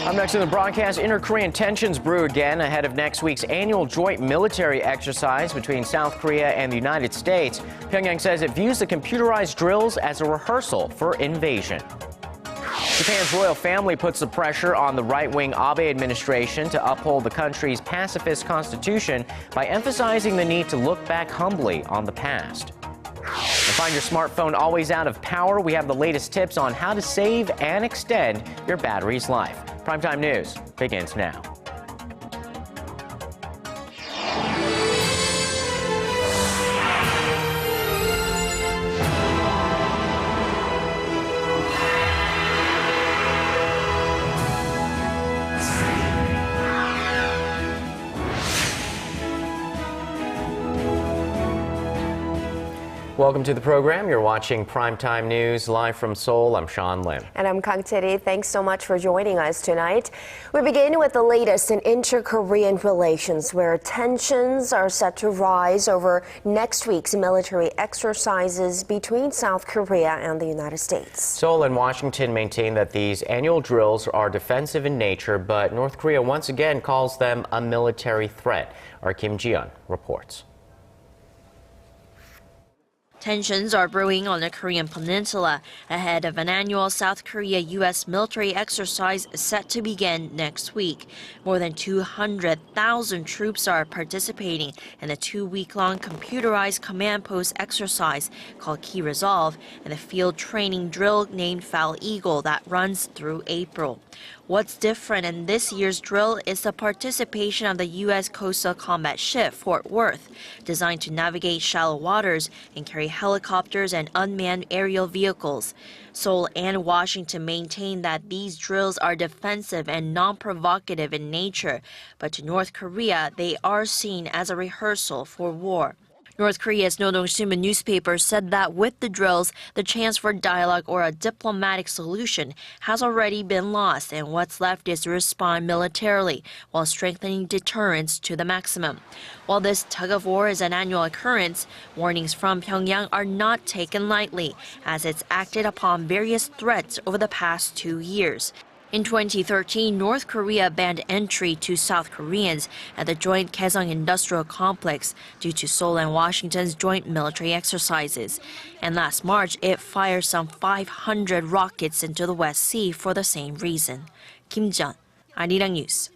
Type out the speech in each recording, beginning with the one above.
Up next in the broadcast, inter-Korean tensions brew again ahead of next week's annual joint military exercise between South Korea and the United States. Pyongyang says it views the computerized drills as a rehearsal for invasion. Japan's royal family puts the pressure on the right-wing Abe administration to uphold the country's pacifist constitution by emphasizing the need to look back humbly on the past. And find your smartphone always out of power. We have the latest tips on how to save and extend your battery's life. Primetime News begins now. Welcome to the program. You're watching Primetime News live from Seoul. I'm Sean Lim. And I'm Kang Tae-ri. Thanks so much for joining us tonight. We begin with the latest in inter-Korean relations, where tensions are set to rise over next week's military exercises between South Korea and the United States. Seoul and Washington maintain that these annual drills are defensive in nature, but North Korea once again calls them a military threat. Our Kim Ji-yeon reports. Tensions are brewing on the Korean peninsula ahead of an annual South Korea-U.S. military exercise set to begin next week. More than 200,000 troops are participating in the 2-week-long computerized command post exercise called Key Resolve and a field training drill named Foul Eagle that runs through April. What's different in this year's drill is the participation of the U.S. coastal combat ship Fort Worth, designed to navigate shallow waters and carry helicopters and unmanned aerial vehicles. Seoul and Washington maintain that these drills are defensive and non-provocative in nature, but to North Korea, they are seen as a rehearsal for war. North Korea's Nodong Sinmun newspaper said that with the drills, the chance for dialogue or a diplomatic solution has already been lost, and what's left is to respond militarily while strengthening deterrence to the maximum. While this tug-of-war is an annual occurrence, warnings from Pyongyang are not taken lightly, as it's acted upon various threats over the past 2 years. In 2013, North Korea banned entry to South Koreans at the joint Kaesong Industrial Complex due to Seoul and Washington's joint military exercises. And last March, it fired some 500 rockets into the West Sea for the same reason. Kim Ji-yeon, Arirang News.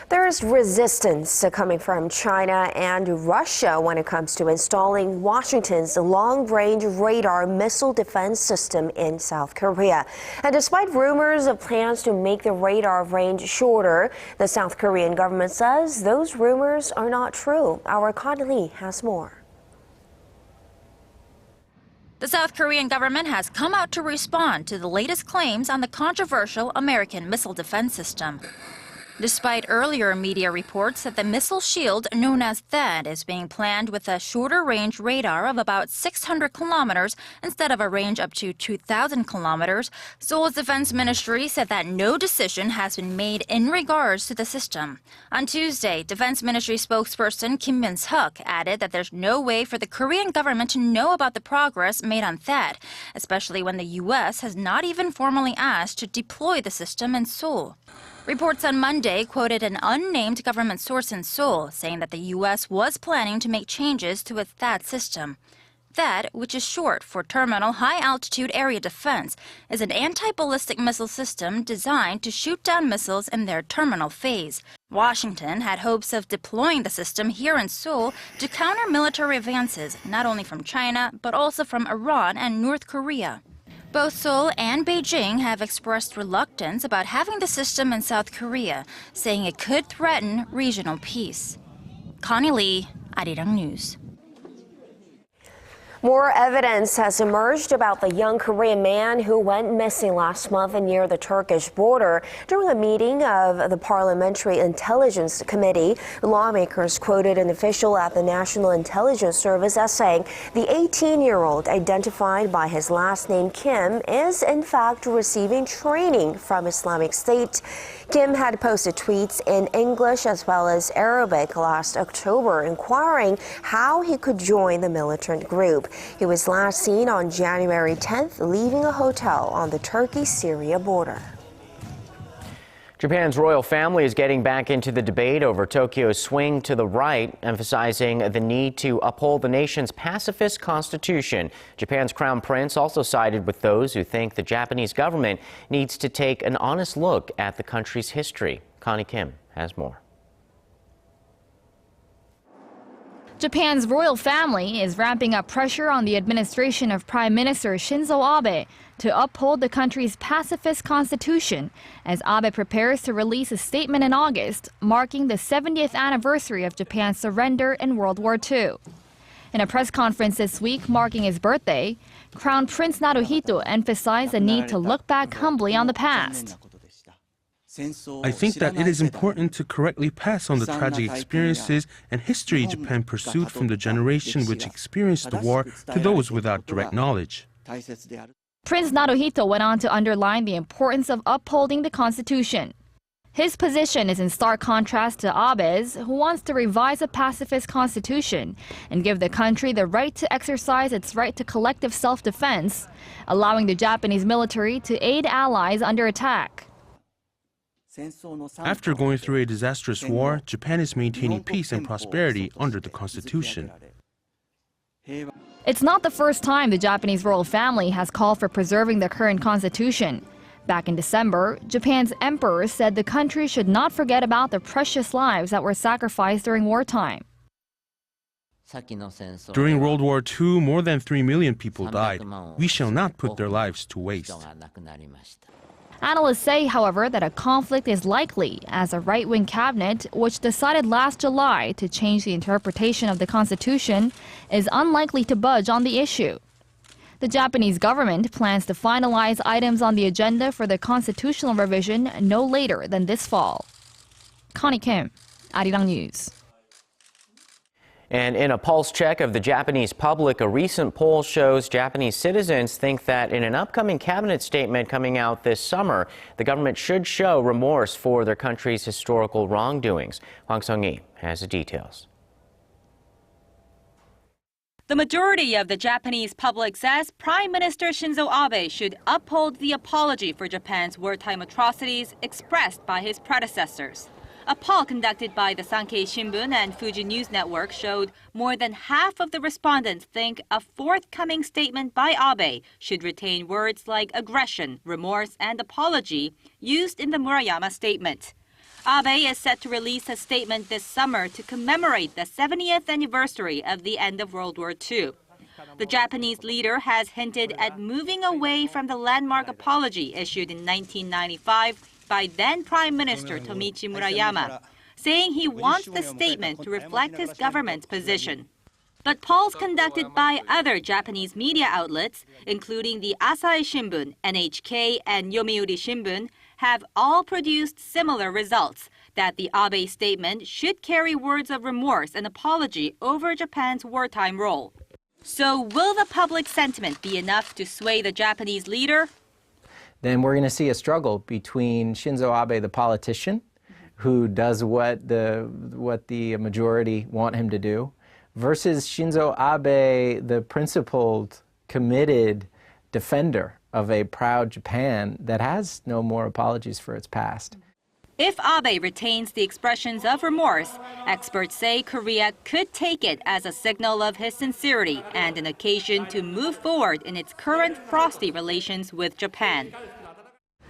There is resistance coming from China and Russia when it comes to installing Washington's long-range radar missile defense system in South Korea. And despite rumors of plans to make the radar range shorter, the South Korean government says those rumors are not true. Our Connie Lee has more. The South Korean government has come out to respond to the latest claims on the controversial American missile defense system. Despite earlier media reports that the missile shield known as THAAD is being planned with a shorter range radar of about 600 kilometers instead of a range up to 2,000 kilometers, Seoul's defense ministry said that no decision has been made in regards to the system. On Tuesday, Defense Ministry spokesperson Kim Min-seok added that there's no way for the Korean government to know about the progress made on THAAD, especially when the U.S. has not even formally asked to deploy the system in Seoul. Reports on Monday quoted an unnamed government source in Seoul saying that the U.S. was planning to make changes to its THAAD system. THAAD, which is short for Terminal High Altitude Area Defense, is an anti-ballistic missile system designed to shoot down missiles in their terminal phase. Washington had hopes of deploying the system here in Seoul to counter military advances, not only from China, but also from Iran and North Korea. Both Seoul and Beijing have expressed reluctance about having the system in South Korea, saying it could threaten regional peace. Connie Lee, Arirang News. More evidence has emerged about the young Korean man who went missing last month near the Turkish border. During a meeting of the Parliamentary Intelligence Committee, lawmakers quoted an official at the National Intelligence Service as saying the 18-year-old, identified by his last name Kim, is in fact receiving training from Islamic State. Kim had posted tweets in English as well as Arabic last October inquiring how he could join the militant group. He was last seen on January 10th leaving a hotel on the Turkey-Syria border. Japan's royal family is getting back into the debate over Tokyo's swing to the right, emphasizing the need to uphold the nation's pacifist constitution. Japan's crown prince also sided with those who think the Japanese government needs to take an honest look at the country's history. Connie Kim has more. Japan's royal family is ramping up pressure on the administration of Prime Minister Shinzo Abe to uphold the country's pacifist constitution, as Abe prepares to release a statement in August marking the 70th anniversary of Japan's surrender in World War II. In a press conference this week marking his birthday, Crown Prince Naruhito emphasized the need to look back humbly on the past. I think that it is important to correctly pass on the tragic experiences and history Japan pursued from the generation which experienced the war to those without direct knowledge. Prince Naruhito went on to underline the importance of upholding the constitution. His position is in stark contrast to Abe's, who wants to revise a pacifist constitution and give the country the right to exercise its right to collective self-defense, allowing the Japanese military to aid allies under attack. After going through a disastrous war, Japan is maintaining peace and prosperity under the constitution. It's not the first time the Japanese royal family has called for preserving the current constitution. Back in December, Japan's emperor said the country should not forget about the precious lives that were sacrificed during wartime. During World War II, more than 3 million people died. We shall not put their lives to waste. Analysts say, however, that a conflict is likely as a right-wing cabinet, which decided last July to change the interpretation of the constitution, is unlikely to budge on the issue. The Japanese government plans to finalize items on the agenda for the constitutional revision no later than this fall. Connie Kim, Arirang News. And in a pulse check of the Japanese public, a recent poll shows Japanese citizens think that in an upcoming cabinet statement coming out this summer, the government should show remorse for their country's historical wrongdoings. Hwang Sung-hee has the details. The majority of the Japanese public says Prime Minister Shinzo Abe should uphold the apology for Japan's wartime atrocities expressed by his predecessors. A poll conducted by the Sankei Shimbun and Fuji News Network showed more than half of the respondents think a forthcoming statement by Abe should retain words like aggression, remorse, and apology used in the Murayama statement. Abe is set to release a statement this summer to commemorate the 70th anniversary of the end of World War II. The Japanese leader has hinted at moving away from the landmark apology issued in 1995 by then Prime Minister Tomichi Murayama, saying he wants the statement to reflect his government's position. But polls conducted by other Japanese media outlets, including the Asahi Shimbun, NHK, and Yomiuri Shimbun, have all produced similar results, that the Abe statement should carry words of remorse and apology over Japan's wartime role. So will the public sentiment be enough to sway the Japanese leader? Then we're going to see a struggle between Shinzo Abe, the politician, who does what the majority want him to do, versus Shinzo Abe, the principled, committed defender of a proud Japan that has no more apologies for its past. If Abe retains the expressions of remorse, experts say Korea could take it as a signal of his sincerity and an occasion to move forward in its current frosty relations with Japan.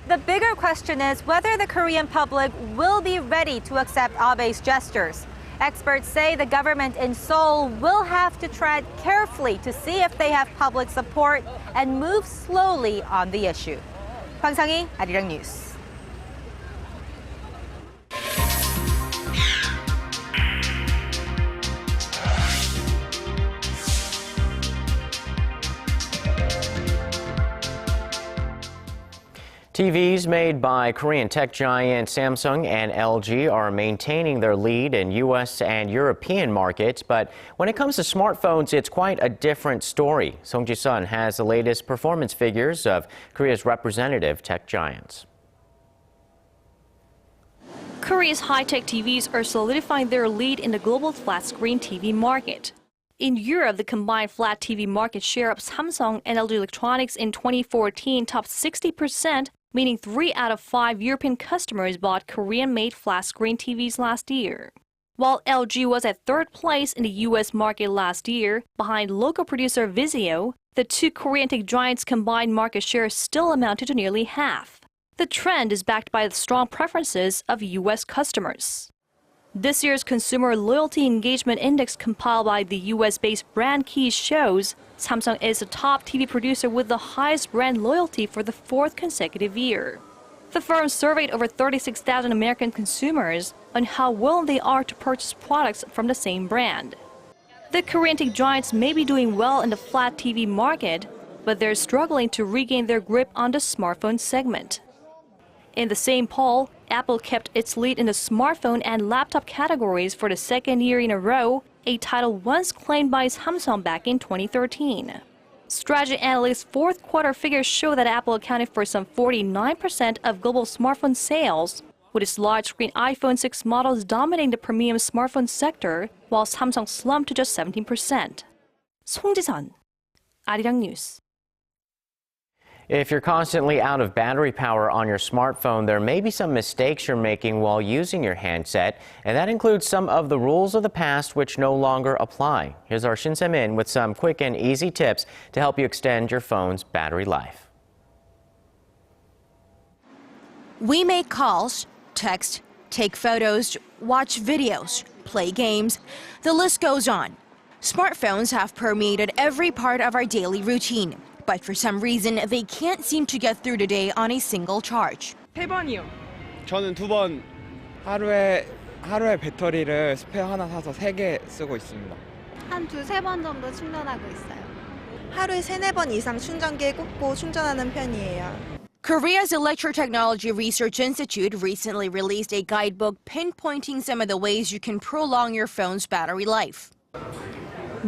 The bigger question is whether the Korean public will be ready to accept Abe's gestures. Experts say the government in Seoul will have to tread carefully to see if they have public support and move slowly on the issue. Hwang Sung-hee, Arirang News. TVs made by Korean tech giant Samsung and LG are maintaining their lead in U.S. and European markets, but when it comes to smartphones, it's quite a different story. Song Ji-sun has the latest performance figures of Korea's representative tech giants. Korea's high-tech TVs are solidifying their lead in the global flat-screen TV market. In Europe, the combined flat TV market share of Samsung and LG Electronics in 2014 topped 60%, meaning 3 out of 5 European customers bought Korean-made flat-screen TVs last year. While LG was at 3rd place in the U.S. market last year, behind local producer Vizio, the two Korean tech giants' combined market share still amounted to nearly half. The trend is backed by the strong preferences of U.S. customers. This year's Consumer Loyalty Engagement Index compiled by the U.S.-based Brand Keys shows Samsung is the top TV producer with the highest brand loyalty for the 4th consecutive year. The firm surveyed over 36,000 American consumers on how willing they are to purchase products from the same brand. The Korean tech giants may be doing well in the flat TV market, but they're struggling to regain their grip on the smartphone segment. In the same poll, Apple kept its lead in the smartphone and laptop categories for the 2nd year in a row, a title once claimed by Samsung back in 2013. Strategy analysts' 4th quarter figures show that Apple accounted for some 49% of global smartphone sales, with its large-screen iPhone 6 models dominating the premium smartphone sector, while Samsung slumped to just 17%. 송지선, Arirang News. If you're constantly out of battery power on your smartphone, there may be some mistakes you're making while using your handset, and that includes some of the rules of the past which no longer apply. Here's our Shin Se-min with some quick and easy tips to help you extend your phone's battery life. We make calls, text, take photos, watch videos, play games. The list goes on. Smartphones have permeated every part of our daily routine. But for some reason, they can't seem to get through the day on a single charge. 3번이요. 저는 2번. 하루에 배터리를 스페어 하나 사서 3개 쓰고 있습니다. 한 2-3번 정도 충전하고 있어요. 하루에 3-4번 이상 충전기에 꽂고 충전하는 편이에요. Korea's Electrotechnology Research Institute recently released a guidebook pinpointing some of the ways you can prolong your phone's battery life.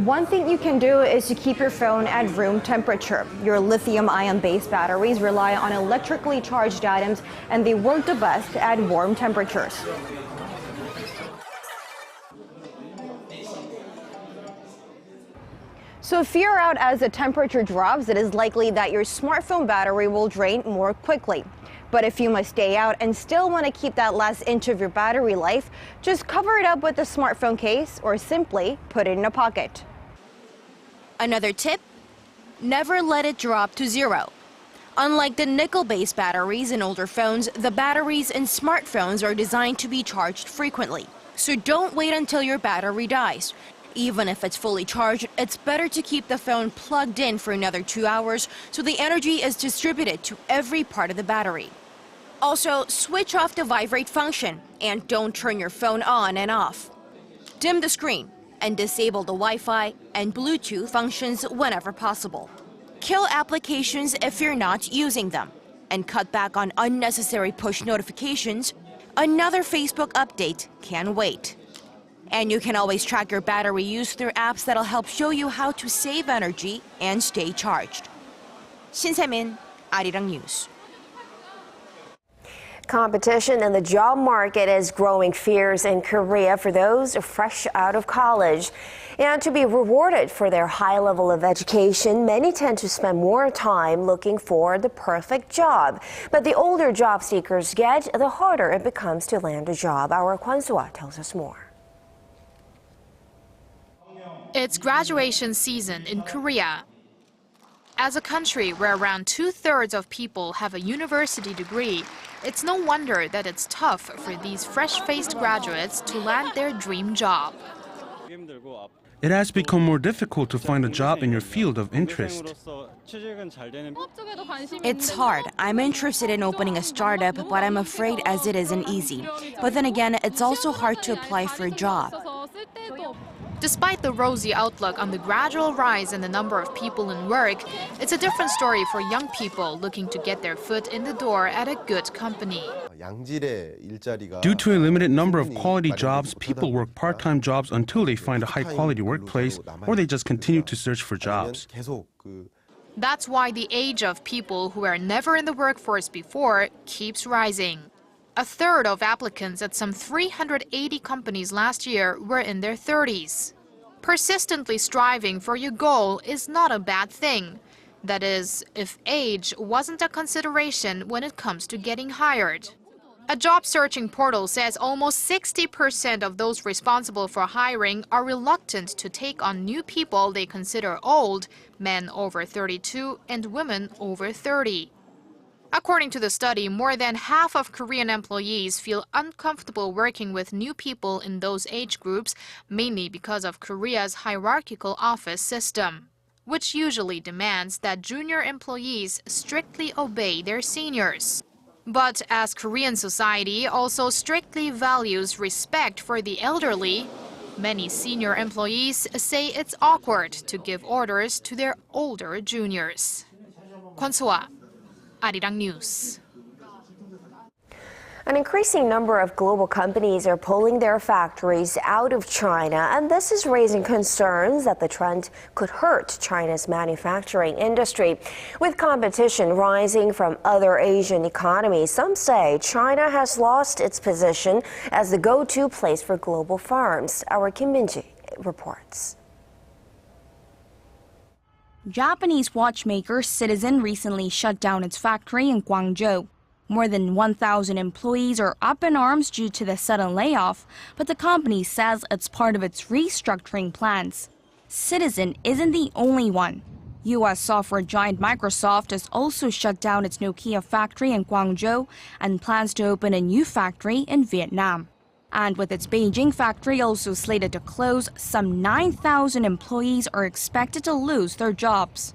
One thing you can do is to keep your phone at room temperature. Your lithium-ion-based batteries rely on electrically charged items, and they work the best at warm temperatures. So if you're out as the temperature drops, it is likely that your smartphone battery will drain more quickly. But if you must stay out and still want to keep that last inch of your battery life, just cover it up with a smartphone case or simply put it in a pocket. Another tip, never let it drop to 0. Unlike the nickel-based batteries in older phones, the batteries in smartphones are designed to be charged frequently. So don't wait until your battery dies. Even if it's fully charged, it's better to keep the phone plugged in for another 2 hours so the energy is distributed to every part of the battery. Also, switch off the vibrate function and don't turn your phone on and off. Dim the screen and disable the Wi-Fi and Bluetooth functions whenever possible. Kill applications if you're not using them and cut back on unnecessary push notifications. Another Facebook update can wait. And you can always track your battery use through apps that'll help show you how to save energy and stay charged. Shin Se-min, Arirang News. Competition in the job market is growing fierce in Korea for those fresh out of college. And to be rewarded for their high level of education, many tend to spend more time looking for the perfect job. But the older job seekers get, the harder it becomes to land a job. Our Kwon Soo-ah tells us more. It's graduation season in Korea. As a country where around 2/3 of people have a university degree, it's no wonder that it's tough for these fresh-faced graduates to land their dream job. It has become more difficult to find a job in your field of interest. It's hard. I'm interested in opening a startup, but I'm afraid as it isn't easy. But then again, it's also hard to apply for a job. Despite the rosy outlook on the gradual rise in the number of people in work, it's a different story for young people looking to get their foot in the door at a good company. Due to a limited number of quality jobs, people work part-time jobs until they find a high-quality workplace, or they just continue to search for jobs. That's why the age of people who were never in the workforce before keeps rising. 1/3 of applicants at some 380 companies last year were in their 30s. Persistently striving for your goal is not a bad thing. That is, if age wasn't a consideration when it comes to getting hired. A job searching portal says almost 60% of those responsible for hiring are reluctant to take on new people they consider old, men over 32 and women over 30. According to the study, more than half of Korean employees feel uncomfortable working with new people in those age groups, mainly because of Korea's hierarchical office system, which usually demands that junior employees strictly obey their seniors. But as Korean society also strictly values respect for the elderly, many senior employees say it's awkward to give orders to their older juniors. Kwon-soa, Arirang News. An increasing number of global companies are pulling their factories out of China, and this is raising concerns that the trend could hurt China's manufacturing industry. With competition rising from other Asian economies, some say China has lost its position as the go-to place for global firms. Our Kim Min-ji reports. Japanese watchmaker Citizen recently shut down its factory in Guangzhou. More than 1,000 employees are up in arms due to the sudden layoff, but the company says it's part of its restructuring plans. Citizen isn't the only one. U.S. software giant Microsoft has also shut down its Nokia factory in Guangzhou and plans to open a new factory in Vietnam. And with its Beijing factory also slated to close, some 9,000 employees are expected to lose their jobs.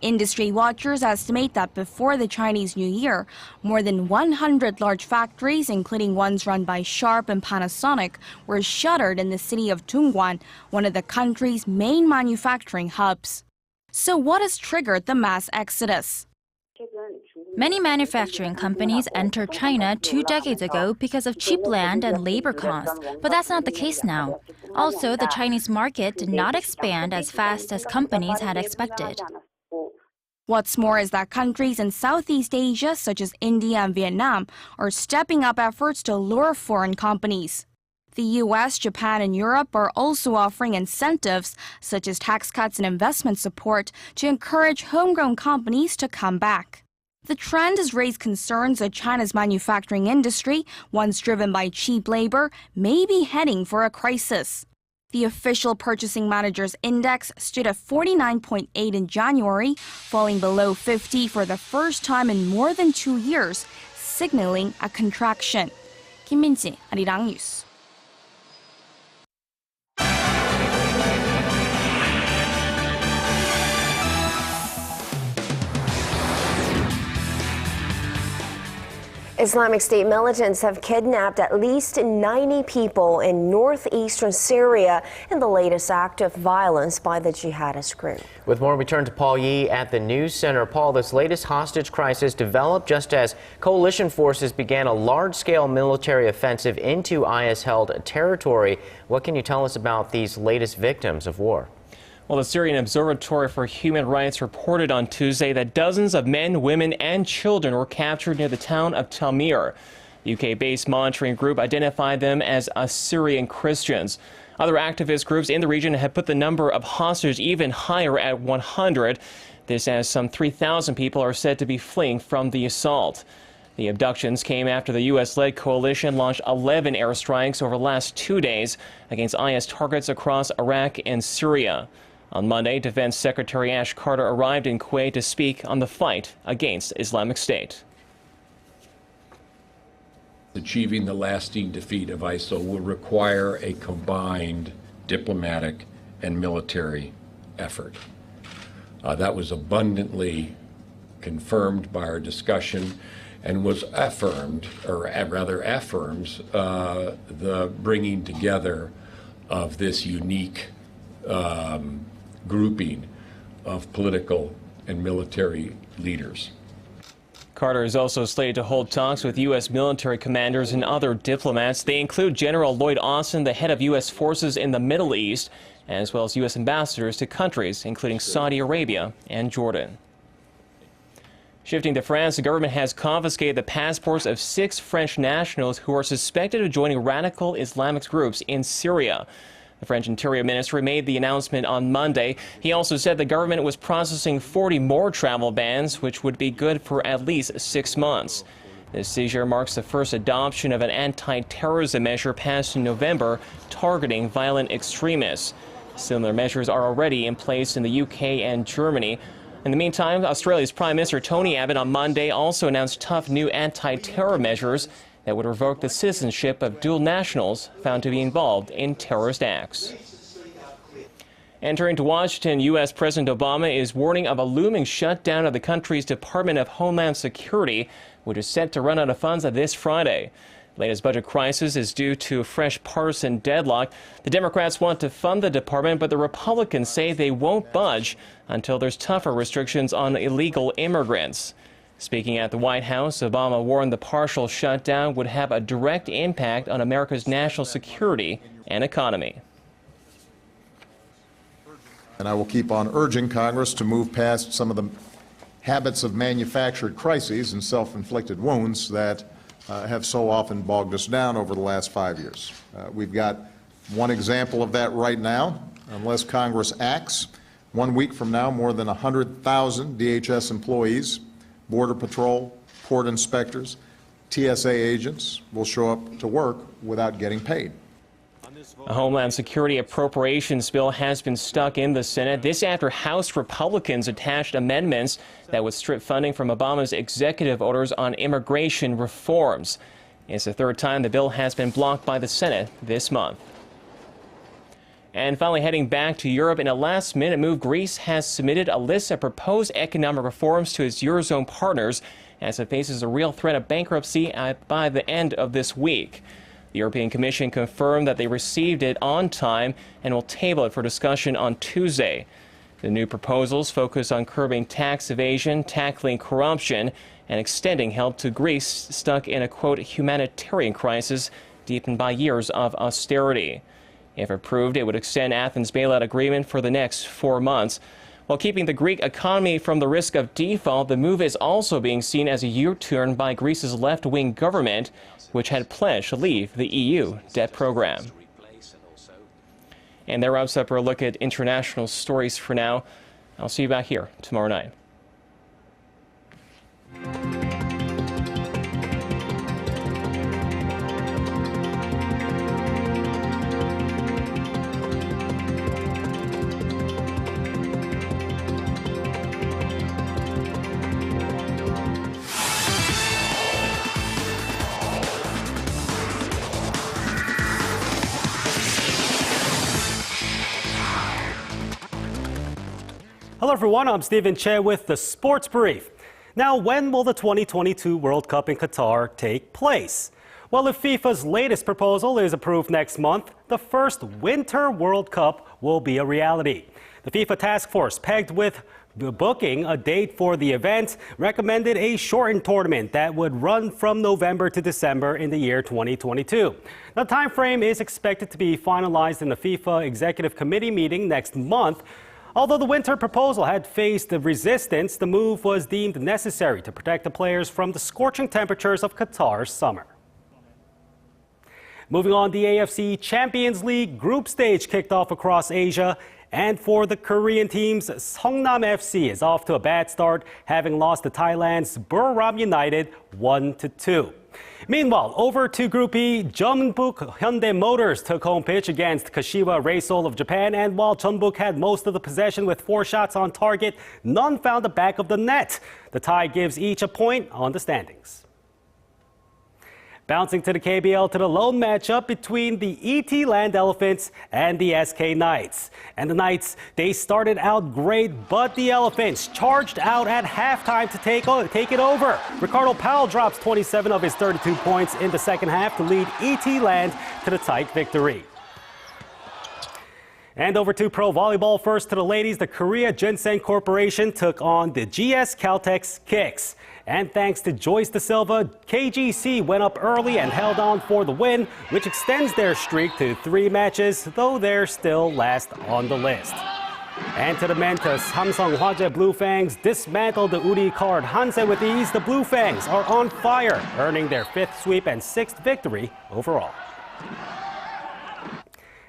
Industry watchers estimate that before the Chinese New Year, more than 100 large factories, including ones run by Sharp and Panasonic, were shuttered in the city of Dongguan, one of the country's main manufacturing hubs. So what has triggered the mass exodus? Many manufacturing companies entered China 2 decades ago because of cheap land and labor costs, but that's not the case now. Also, the Chinese market did not expand as fast as companies had expected. What's more is that countries in Southeast Asia, such as India and Vietnam, are stepping up efforts to lure foreign companies. The U.S., Japan, and Europe are also offering incentives, such as tax cuts and investment support, to encourage homegrown companies to come back. The trend has raised concerns that China's manufacturing industry, once driven by cheap labor, may be heading for a crisis. The official Purchasing Managers Index stood at 49.8 in January, falling below 50 for the first time in more than 2 years, signaling a contraction. Kim Min-ji, Arirang News. Islamic State militants have kidnapped at least 90 people in northeastern Syria in the latest act of violence by the jihadist group. With more, we turn to Paul Yee at the News Center. Paul, this latest hostage crisis developed just as coalition forces began a large-scale military offensive into IS-held territory. What can you tell us about these latest victims of war? Well, the Syrian Observatory for Human Rights reported on Tuesday that dozens of men, women, and children were captured near the town of Tamir. The UK-based monitoring group identified them as Assyrian Christians. Other activist groups in the region have put the number of hostages even higher at 100. This as some 3,000 people are said to be fleeing from the assault. The abductions came after the U.S.-led coalition launched 11 airstrikes over the last 2 days against IS targets across Iraq and Syria. On Monday, Defense Secretary Ash Carter arrived in Kuwait to speak on the fight against Islamic State. Achieving the lasting defeat of ISIL will require a combined diplomatic and military effort. That was abundantly confirmed by our discussion and was affirmed, or rather affirms, the bringing together of this unique grouping of political and military leaders. Carter is also slated to hold talks with U.S. military commanders and other diplomats. They include General Lloyd Austin, the head of U.S. forces in the Middle East, as well as U.S. ambassadors to countries including Saudi Arabia and Jordan. Shifting to France, the government has confiscated the passports of 6 French nationals who are suspected of joining radical Islamic groups in Syria. The French Interior Minister made the announcement on Monday. He also said the government was processing 40 more travel bans, which would be good for at least 6 months. This seizure marks the first adoption of an anti-terrorism measure passed in November targeting violent extremists. Similar measures are already in place in the UK and Germany. In the meantime, Australia's Prime Minister Tony Abbott on Monday also announced tough new anti-terror measures that would revoke the citizenship of dual nationals found to be involved in terrorist acts. Entering to Washington, U.S. President Obama is warning of a looming shutdown of the country's Department of Homeland Security, which is set to run out of funds this Friday. The latest budget crisis is due to a fresh partisan deadlock. The Democrats want to fund the department, but the Republicans say they won't budge until there's tougher restrictions on illegal immigrants. Speaking at the White House, Obama warned the partial shutdown would have a direct impact on America's national security and economy. And I will keep on urging Congress to move past some of the habits of manufactured crises and self-inflicted wounds that have so often bogged us down over the last 5 years. We've got one example of that right now. Unless Congress acts, 1 week from now, more than 100,000 DHS employees, Border Patrol, port inspectors, TSA agents will show up to work without getting paid. A Homeland Security appropriations bill has been stuck in the Senate. This after House Republicans attached amendments that would strip funding from Obama's executive orders on immigration reforms. It's the third time the bill has been blocked by the Senate this month. And finally, heading back to Europe in a last-minute move, Greece has submitted a list of proposed economic reforms to its Eurozone partners as it faces a real threat of bankruptcy by the end of this week. The European Commission confirmed that they received it on time and will table it for discussion on Tuesday. The new proposals focus on curbing tax evasion, tackling corruption, and extending help to Greece stuck in a, quote, humanitarian crisis deepened by years of austerity. If approved, it would extend Athens' bailout agreement for the next 4 months. While keeping the Greek economy from the risk of default, the move is also being seen as a U-turn by Greece's left-wing government, which had pledged to leave the EU debt program. And that wraps up our look at international stories for now. I'll see you back here tomorrow night. Hello everyone, I'm Stephen Che with the Sports Brief. Now, when will the 2022 World Cup in Qatar take place? Well, if FIFA's latest proposal is approved next month, the first Winter World Cup will be a reality. The FIFA task force, pegged with booking a date for the event, recommended a shortened tournament that would run from November to December in the year 2022. The time frame is expected to be finalized in the FIFA Executive Committee meeting next month. Although the winter proposal had faced resistance, the move was deemed necessary to protect the players from the scorching temperatures of Qatar's summer. Moving on, the AFC Champions League group stage kicked off across Asia. And for the Korean teams, Seongnam FC is off to a bad start, having lost to Thailand's Buriram United 1-2. Meanwhile, over to Group E, Jeonbuk Hyundai Motors took home pitch against Kashiwa Reysol of Japan, and while Jeonbuk had most of the possession with 4 shots on target, none found the back of the net. The tie gives each a point on the standings. Bouncing to the KBL to the lone matchup between the ET Land Elephants and the SK Knights. And the Knights, they started out great, but the Elephants charged out at halftime to take it over. Ricardo Powell drops 27 of his 32 points in the second half to lead ET Land to the tight victory. And over to pro volleyball. First to the ladies, the Korea Ginseng Corporation took on the GS Caltex Kicks. And thanks to Joyce Da Silva, KGC went up early and held on for the win, which extends their streak to 3 matches, though they're still last on the list. And to the men, to Samsung Hwajae Blue Fangs dismantled the Uri card Hanse with ease. The Blue Fangs are on fire, earning their 5th sweep and 6th victory overall.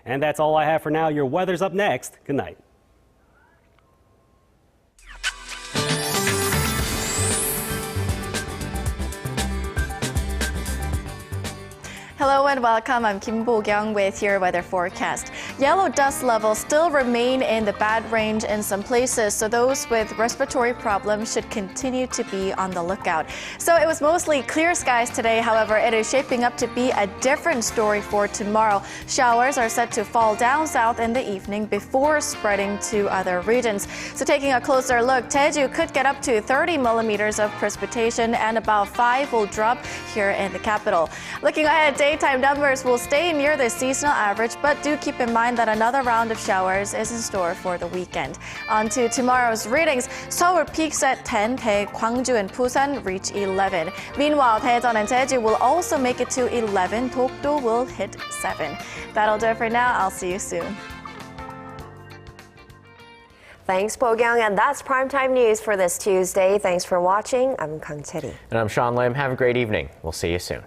And that's all I have for now. Your weather's up next. Good night. Hello and welcome. I'm Kim Bo-kyung with your weather forecast. Yellow dust levels still remain in the bad range in some places, so those with respiratory problems should continue to be on the lookout. So it was mostly clear skies today. However, it is shaping up to be a different story for tomorrow. Showers are set to fall down south in the evening before spreading to other regions. So taking a closer look, Jeju could get up to 30 millimeters of precipitation and about 5 will drop here in the capital. Looking ahead, daytime numbers will stay near the seasonal average, but do keep in mind that another round of showers is in store for the weekend. On to tomorrow's readings. Seoul peaks at 10, Dae, Gwangju and Busan reach 11. Meanwhile, Daejeon and Jeju will also make it to 11. Dokdo will hit 7. That'll do it for now. I'll see you soon. Thanks, Bo-kyung, and that's primetime news for this Tuesday. Thanks for watching. I'm Kang Chae-ri. And I'm Sean Lim. Have a great evening. We'll see you soon.